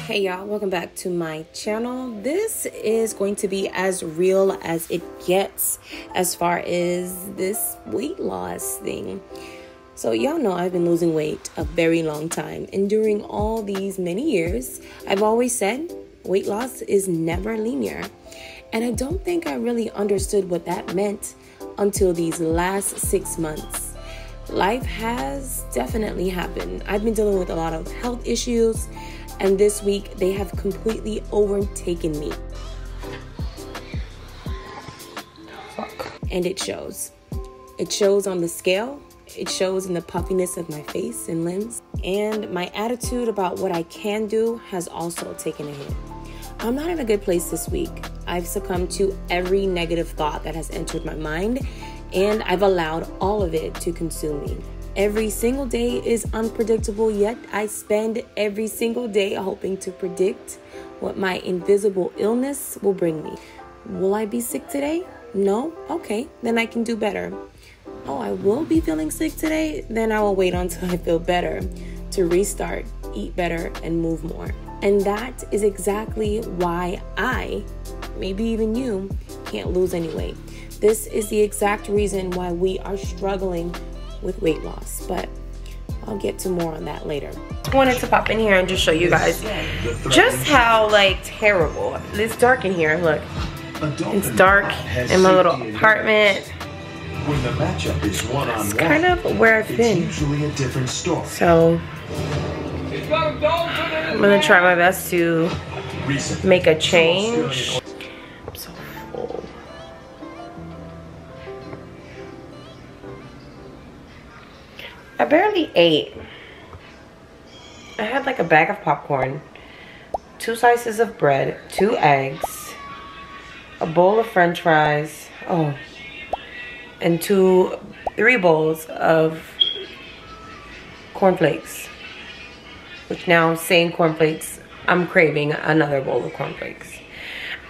Hey y'all, welcome back to my channel. This is going to be as real as it gets as far as this weight loss thing. So y'all know I've been losing weight a very long time, and during all these many years I've always said weight loss is never linear, and I don't think I really understood what that meant until these last 6 months. Life has definitely happened. I've been dealing with a lot of health issues, and this week they have completely overtaken me. And it shows. It shows on the scale. It shows in the puffiness of my face and limbs. And my attitude about what I can do has also taken a hit. I'm not in a good place this week. I've succumbed to every negative thought that has entered my mind, and I've allowed all of it to consume me. Every single day is unpredictable, yet I spend every single day hoping to predict what my invisible illness will bring me. Will I be sick today? No? Okay, then I can do better. Oh, I will be feeling sick today? Then I will wait until I feel better to restart, eat better, and move more. And that is exactly why I, maybe even you, can't lose any weight. This is the exact reason why we are struggling with weight loss, but I'll get to more on that later. I wanted to pop in here and just show you guys just how terrible. It's dark in here, look. It's dark in my little apartment. When the matchup is one-on-one, it's kind of where I've been. Usually a different story. So I'm gonna try my best to make a change. I'm so full. I barely ate. I had like a bag of popcorn, 2 slices of bread, 2 eggs, a bowl of french fries, and 3 bowls of cornflakes. Which now, saying cornflakes, I'm craving another bowl of cornflakes.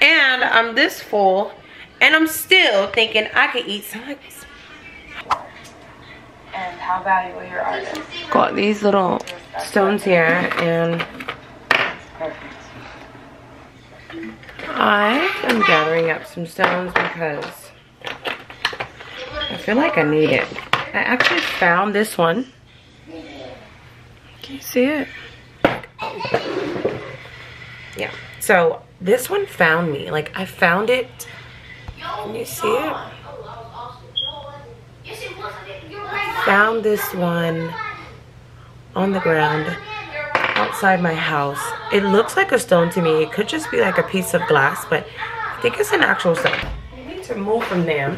And I'm this full, and I'm still thinking I could eat some eggs. And how valuable your art is. Got these little stones here, and I am gathering up some stones because I feel like I need it. I actually found this one. Can you see it? Yeah. So this one found me. Like, I found it. Can you see it? Found this one on the ground outside my house. It looks like a stone to me. It could just be like a piece of glass, but I think it's an actual stone. I need to move from there.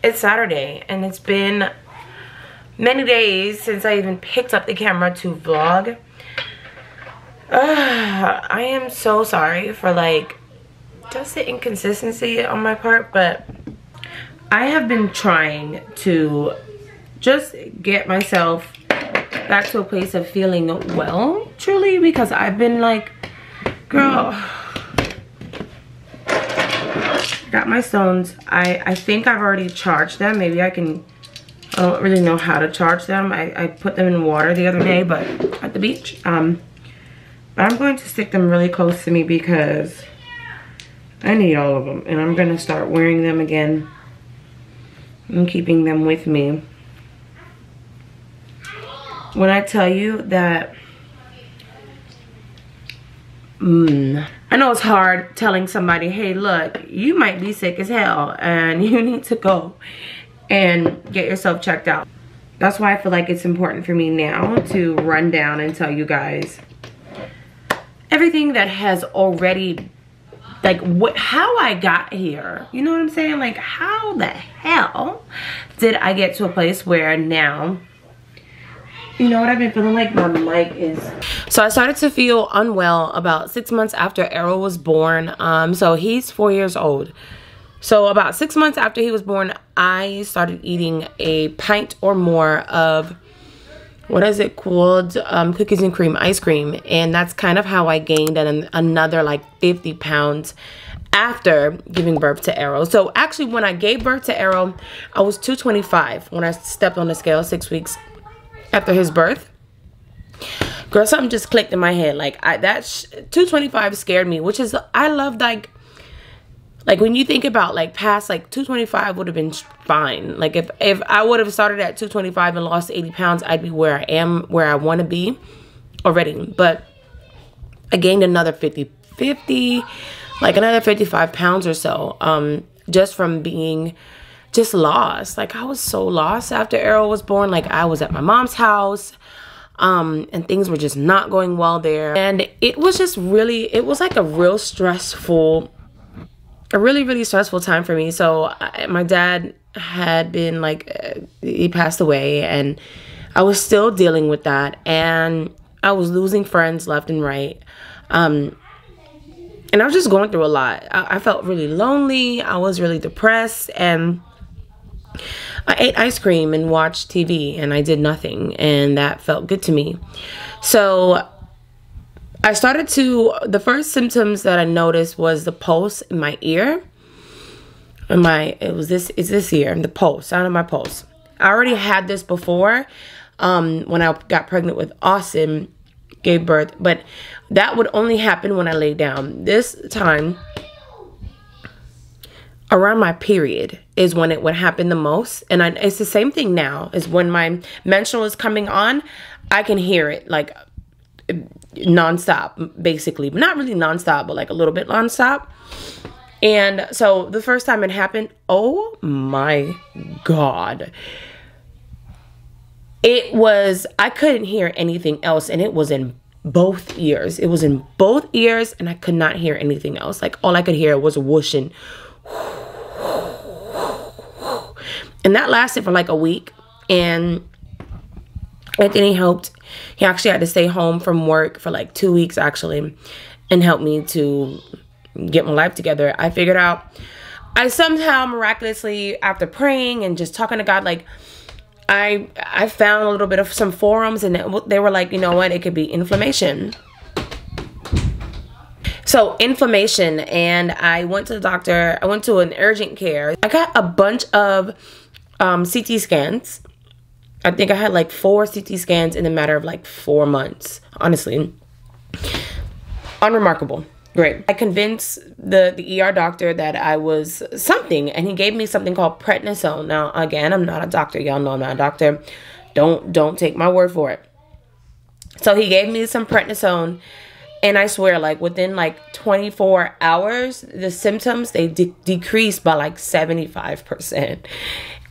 It's Saturday, and it's been many days since I even picked up the camera to vlog. I am so sorry for just the inconsistency on my part, but I have been trying to just get myself back to a place of feeling well, truly, because I've been girl, got my stones. I think I've already charged them. Maybe I don't really know how to charge them. I put them in water the other day, but at the beach. But I'm going to stick them really close to me because I need all of them, and I'm gonna start wearing them again and keeping them with me. When I tell you that, I know it's hard telling somebody, hey, look, you might be sick as hell and you need to go and get yourself checked out. That's why I feel like it's important for me now to run down and tell you guys everything that has already, how I got here. You know what I'm saying? How the hell did I get to a place where now, you know what I've been feeling like? My mic is... So I started to feel unwell about 6 months after Errol was born. So he's 4 years old. So about 6 months after he was born, I started eating a pint or more of, what is it called? Cookies and cream ice cream. And that's kind of how I gained another 50 pounds after giving birth to Arrow. So actually, when I gave birth to Arrow, I was 225 when I stepped on the scale 6 weeks after his birth. Girl, something just clicked in my head. Like, that 225 scared me, which is, I love, like when you think about, like, past, like, 225 would have been fine. Like, if I would have started at 225 and lost 80 pounds, I'd be where I am, where I want to be already. But I gained another 50, like another 55 pounds or so, just from being just lost. Like, I was so lost after Arrow was born. Like, I was at my mom's house, and things were just not going well there. And it was just really, it was like a really stressful time for me. So my dad had been like, he passed away, and I was still dealing with that. And I was losing friends left and right. And I was just going through a lot. I felt really lonely. I was really depressed, and I ate ice cream and watched TV, and I did nothing, and that felt good to me. So I started to, the first symptoms that I noticed was the pulse in my ear. It's this ear, the pulse, sound of my pulse. I already had this before, when I got pregnant with Austin, gave birth, but that would only happen when I lay down. This time, around my period is when it would happen the most. And it's the same thing now, is when my menstrual is coming on, I can hear it like nonstop, basically. Not really nonstop, but like a little bit nonstop. And so the first time it happened, oh my God. It was, I couldn't hear anything else, and it was in both ears. It was in both ears, and I could not hear anything else. Like, all I could hear was whooshing. And that lasted for like a week, and Anthony helped. He actually had to stay home from work for like 2 weeks, actually, and help me to get my life together. I figured out, I somehow miraculously, after praying and just talking to God, like, I found a little bit of some forums, and they were like, you know what, it could be inflammation. So inflammation, and I went to the doctor. I went to an urgent care. I got a bunch of CT scans. I think I had like 4 CT scans in a matter of like 4 months, honestly. Unremarkable. Great. I convinced the ER doctor that I was something, and he gave me something called prednisone. Now, again, I'm not a doctor. Y'all know I'm not a doctor. Don't take my word for it. So he gave me some prednisone, and I swear, like, within like 24 hours, the symptoms, they decreased by like 75%.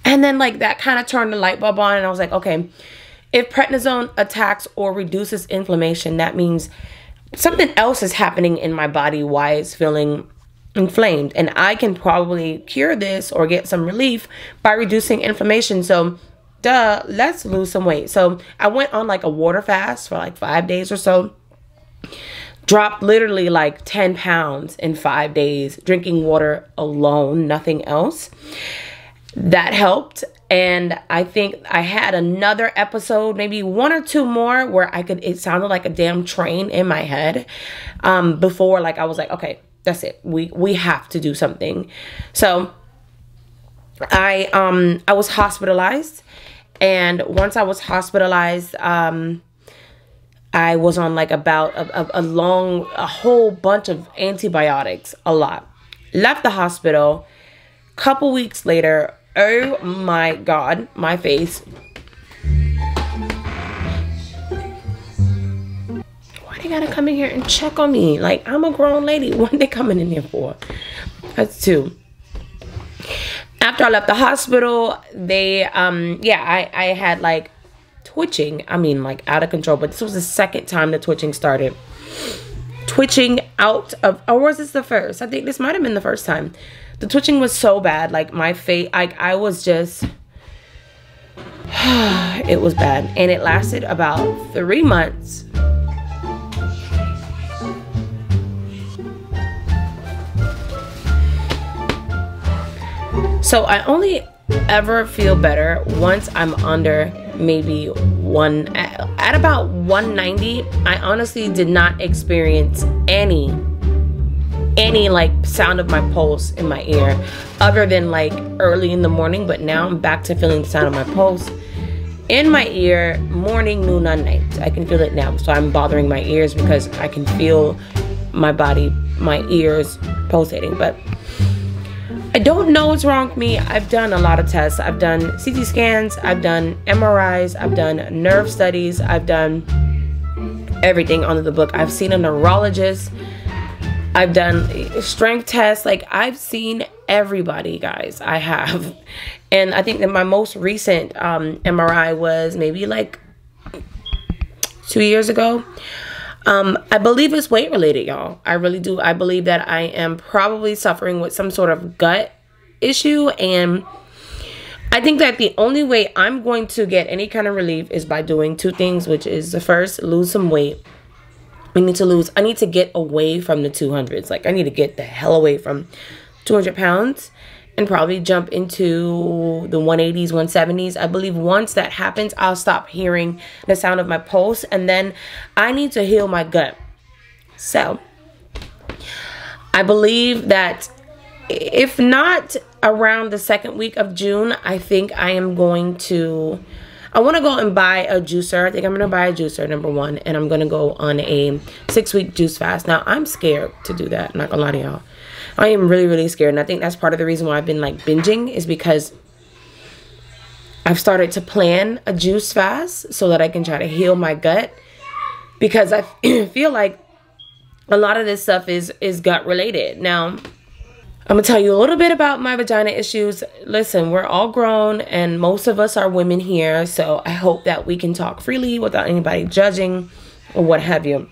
And then like that kind of turned the light bulb on, and I was like, okay, if prednisone attacks or reduces inflammation, that means something else is happening in my body, why it's feeling inflamed. And I can probably cure this or get some relief by reducing inflammation. So, duh, let's lose some weight. So I went on like a water fast for like 5 days or so. Dropped literally like 10 pounds in 5 days, drinking water alone, nothing else. That helped. And I think I had another episode, maybe 1 or 2 more, where it sounded like a damn train in my head. Before, like, I was like, okay, that's it. We have to do something. So I was hospitalized. And once I was hospitalized, I was on like about a whole bunch of antibiotics, a lot. Left the hospital. Couple weeks later, oh my God, my face. Why they gotta come in here and check on me? Like, I'm a grown lady. What are they coming in here for? That's 2. After I left the hospital, they, I had like twitching. I mean, like out of control. But this was the second time the twitching started. Twitching out of, or was this the first? I think this might have been the first time. The twitching was so bad, like my face, I was just, it was bad. And it lasted about 3 months. So I only ever feel better once I'm under maybe at about 190. I honestly did not experience any any like sound of my pulse in my ear other than like early in the morning. But now I'm back to feeling the sound of my pulse in my ear morning, noon, and night. I can feel it now. So I'm bothering my ears because I can feel my body, my ears pulsating. But I don't know what's wrong with me. I've done a lot of tests. I've done CT scans, I've done MRIs, I've done nerve studies, I've done everything under the book. I've seen a neurologist, I've done strength tests. Like, I've seen everybody, guys. I have. And I think that my most recent MRI was maybe like 2 years ago. I believe it's weight related, y'all. I really do. I believe that I am probably suffering with some sort of gut issue. And I think that the only way I'm going to get any kind of relief is by doing two things, which is the first, lose some weight. I need to get away from the 200s. Like, I need to get the hell away from 200 pounds and probably jump into the 180s, 170s. I believe once that happens, I'll stop hearing the sound of my pulse, and then I need to heal my gut. So I believe that if not around the second week of June, I think I am going to, I want to go and buy a juicer. I think I'm going to buy a juicer, number one, and I'm going to go on a 6-week juice fast. Now, I'm scared to do that. I'm not going to lie to y'all. I am really, really scared. And I think that's part of the reason why I've been like binging, is because I've started to plan a juice fast so that I can try to heal my gut, because I feel like a lot of this stuff is gut related. Now, I'm gonna tell you a little bit about my vagina issues. Listen, we're all grown and most of us are women here, so I hope that we can talk freely without anybody judging or what have you.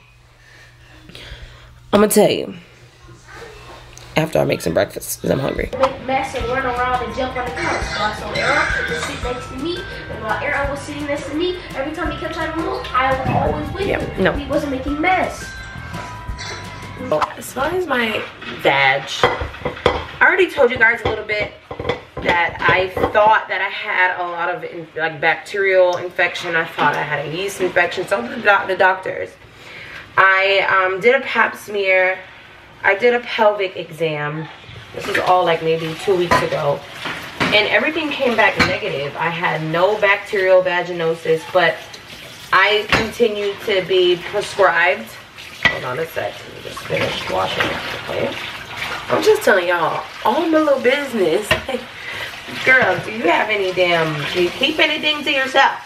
I'm gonna tell you after I make some breakfast, because I'm hungry. Make mess and run around and jump on the couch. So I saw Era was sitting next to me, and while Era was sitting next to me, every time he kept trying to move, I was always with him. No. He wasn't making mess. As far as my vag, I already told you guys a little bit that I thought that I had a lot of like bacterial infection. I thought I had a yeast infection. So the doctors, I did a pap smear. I did a pelvic exam. This was all like maybe 2 weeks ago. And everything came back negative. I had no bacterial vaginosis, but I continued to be prescribed. Hold on a sec. Let me just finish washing. Okay. I'm just telling y'all all my little business. Girl, do you have any do you keep anything to yourself?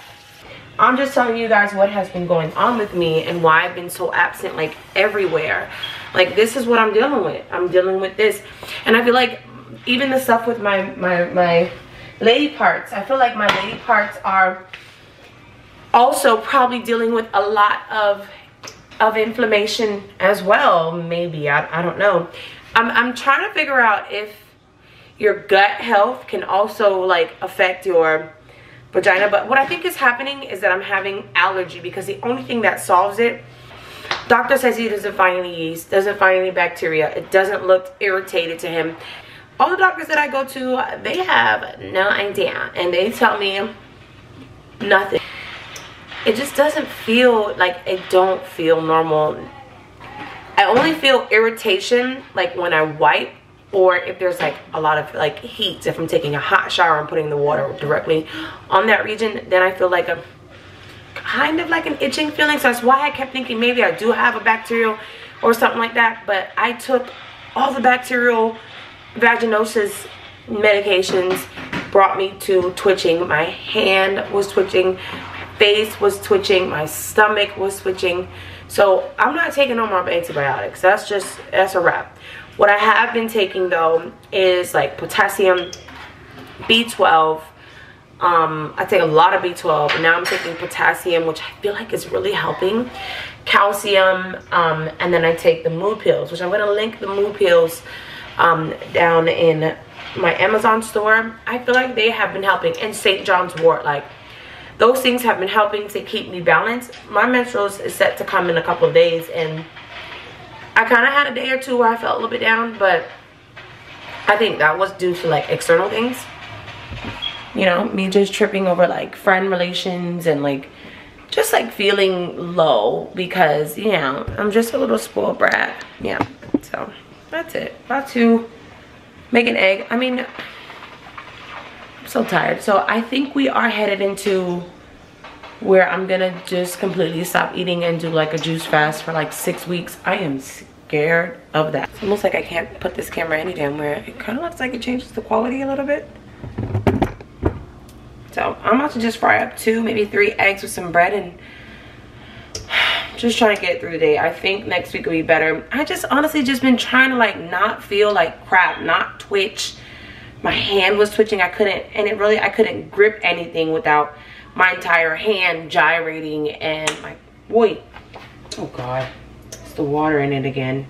I'm just telling you guys what has been going on with me and why I've been so absent, like everywhere. Like, this is what I'm dealing with. I'm dealing with this. And I feel like even the stuff with my lady parts, I feel like my lady parts are also probably dealing with a lot of inflammation as well. Maybe, I don't know. I'm trying to figure out if your gut health can also like affect your vagina. But what I think is happening is that I'm having allergy, because the only thing that solves it, doctor says he doesn't find any yeast, doesn't find any bacteria. It doesn't look irritated to him. All the doctors that I go to, they have no idea, and they tell me nothing. It just doesn't feel like, it don't feel normal. I only feel irritation like when I wipe, or if there's like a lot of like heat, if I'm taking a hot shower and putting the water directly on that region, then I feel like a kind of like an itching feeling. So that's why I kept thinking maybe I do have a bacterial or something like that. But I took all the bacterial vaginosis medications, brought me to twitching. My hand was twitching, face was twitching, my stomach was twitching. So I'm not taking no more antibiotics. That's a wrap. What I have been taking though is like potassium, B12. I take a lot of B12, and now I'm taking potassium, which I feel like is really helping. Calcium, and then I take the mood pills, which I'm going to link the mood pills down in my Amazon store. I feel like they have been helping. And St. John's wort, like those things have been helping to keep me balanced. My menstruals is set to come in a couple of days, and I kind of had a day or two where I felt a little bit down, but I think that was due to like external things. You know, me just tripping over like friend relations and like just like feeling low because, you know, I'm just a little spoiled brat. Yeah, so that's it. About to make an egg. I mean, I'm so tired. So I think we are headed into where I'm gonna just completely stop eating and do like a juice fast for like 6 weeks. I am scared of that. It's almost like I can't put this camera any damn where. It kind of looks like it changes the quality a little bit. So I'm about to just fry up 2, maybe 3 eggs with some bread and just trying to get through the day. I think next week will be better. I just honestly just been trying to like not feel like crap, not twitch. My hand was twitching. I couldn't, and it really, I couldn't grip anything without my entire hand gyrating and my, wait, oh God, it's the water in it again.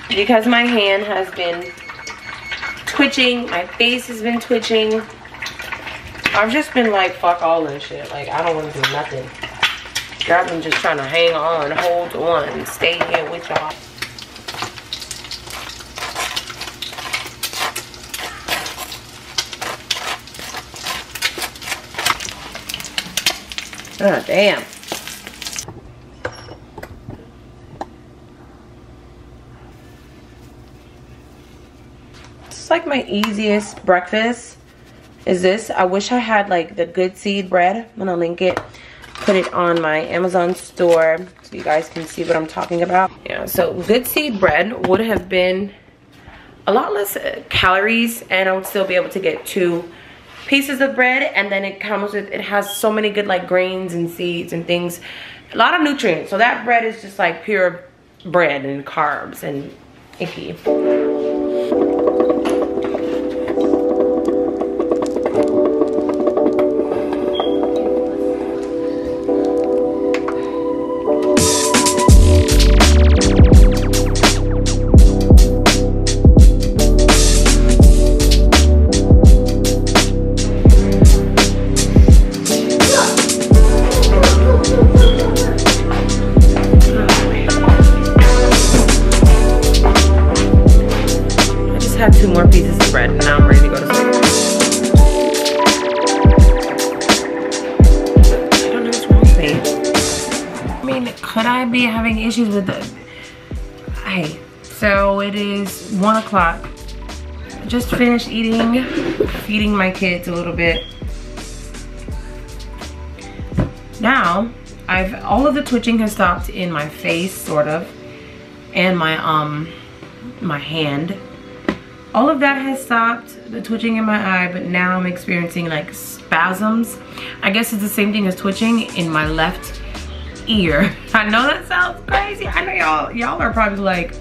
Because my hand has been twitching, my face has been twitching. I've just been like, fuck all this shit. Like, I don't want to do nothing. I've been just trying to hang on, hold on, stay here with y'all. Oh, damn. It's like my easiest breakfast is this. I wish I had like the good seed bread. I'm gonna link it, put it on my Amazon store so you guys can see what I'm talking about. Yeah, so good seed bread would have been a lot less calories, and I would still be able to get 2 pieces of bread, and then it comes with, it has so many good like grains and seeds and things, a lot of nutrients. So that bread is just like pure bread and carbs and icky. Had 2 more pieces of bread and now I'm ready to go to sleep. I don't know what's wrong with me. I mean, could I be having issues with the... Hey, so it is 1 o'clock. I just finished eating, feeding my kids a little bit. Now, all of the twitching has stopped in my face, sort of, and my hand. All of that has stopped, the twitching in my eye, but now I'm experiencing like spasms. I guess it's the same thing as twitching in my left ear. I know that sounds crazy. I know y'all are probably like,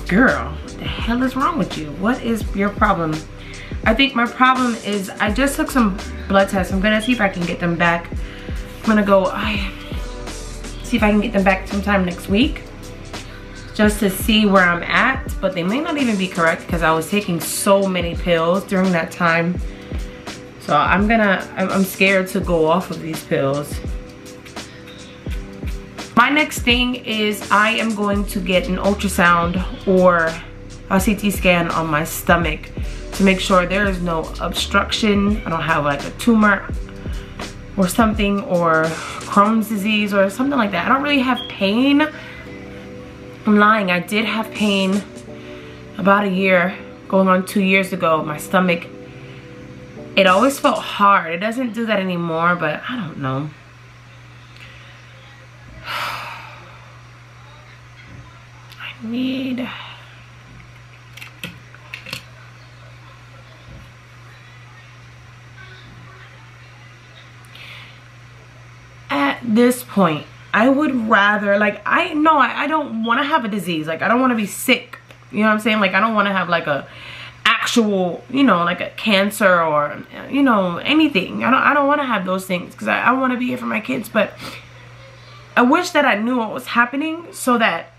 girl, what the hell is wrong with you? What is your problem? I think my problem is I just took some blood tests. I'm gonna see if I can get them back. I'm gonna go see if I can get them back sometime next week, just to see where I'm at, but they may not even be correct because I was taking so many pills during that time. So I'm scared to go off of these pills. My next thing is I am going to get an ultrasound or a CT scan on my stomach to make sure there is no obstruction. I don't have like a tumor or something, or Crohn's disease or something like that. I don't really have pain. I'm lying, I did have pain about a year, going on 2 years ago. My stomach, it always felt hard. It doesn't do that anymore, but I don't know. I need... At this point, I would rather, like, I don't want to have a disease. Like, I don't want to be sick. You know what I'm saying? Like, I don't want to have, like, a actual, you know, like a cancer or, you know, anything. I don't want to have those things because I want to be here for my kids. But I wish that I knew what was happening so that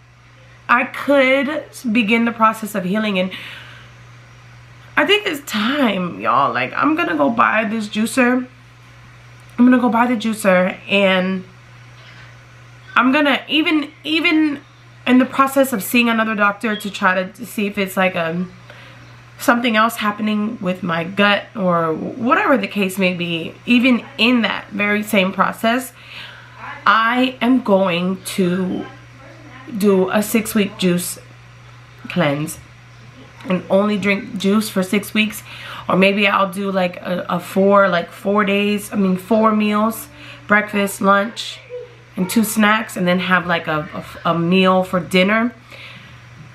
I could begin the process of healing. And I think it's time, y'all. Like, I'm going to go buy this juicer. I'm going to go buy the juicer, and I'm gonna, even in the process of seeing another doctor to try to see if it's like something else happening with my gut or whatever the case may be, even in that very same process, I am going to do a 6-week juice cleanse and only drink juice for 6 weeks, or maybe I'll do like a 4 days, I mean 4 meals, breakfast, lunch, and 2 snacks, and then have like a meal for dinner.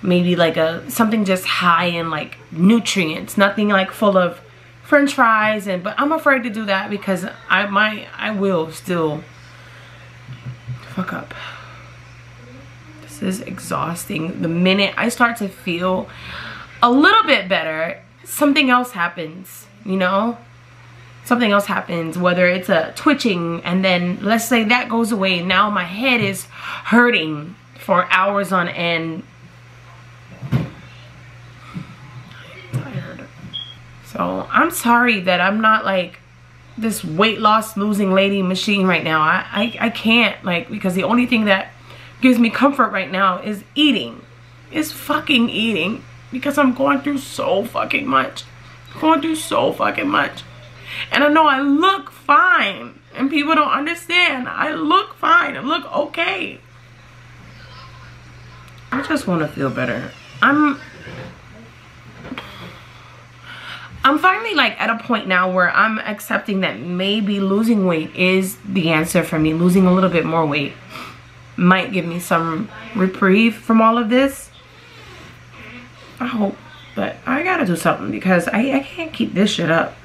Maybe like something just high in like nutrients, nothing like full of French fries, but I'm afraid to do that because I will still fuck up. This is exhausting. The minute I start to feel a little bit better, something else happens, you know? Something else happens, whether it's a twitching, and then let's say that goes away. Now my head is hurting for hours on end. I'm tired. So I'm sorry that I'm not like this weight loss losing lady machine right now. I can't, like, because the only thing that gives me comfort right now is eating. Is fucking eating. Because I'm going through so fucking much. Going through so fucking much. And I know I look fine. And people don't understand. I look fine. I look okay. I just want to feel better. I'm finally like at a point now where I'm accepting that maybe losing weight is the answer for me. Losing a little bit more weight might give me some reprieve from all of this. I hope. But I gotta do something because I can't keep this shit up.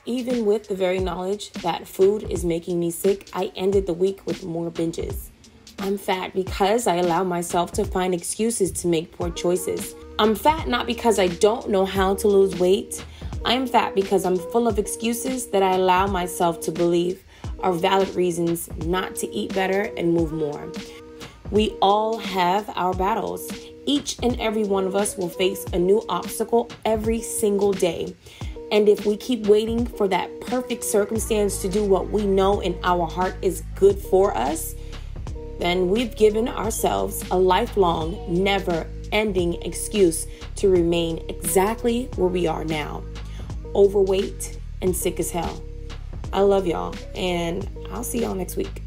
Even with the very knowledge that food is making me sick, I ended the week with more binges. I'm fat because I allow myself to find excuses to make poor choices. I'm fat not because I don't know how to lose weight. I'm fat because I'm full of excuses that I allow myself to believe are valid reasons not to eat better and move more. We all have our battles. Each and every one of us will face a new obstacle every single day. And if we keep waiting for that perfect circumstance to do what we know in our heart is good for us, then we've given ourselves a lifelong, never-ending excuse to remain exactly where we are now, overweight and sick as hell. I love y'all, and I'll see y'all next week.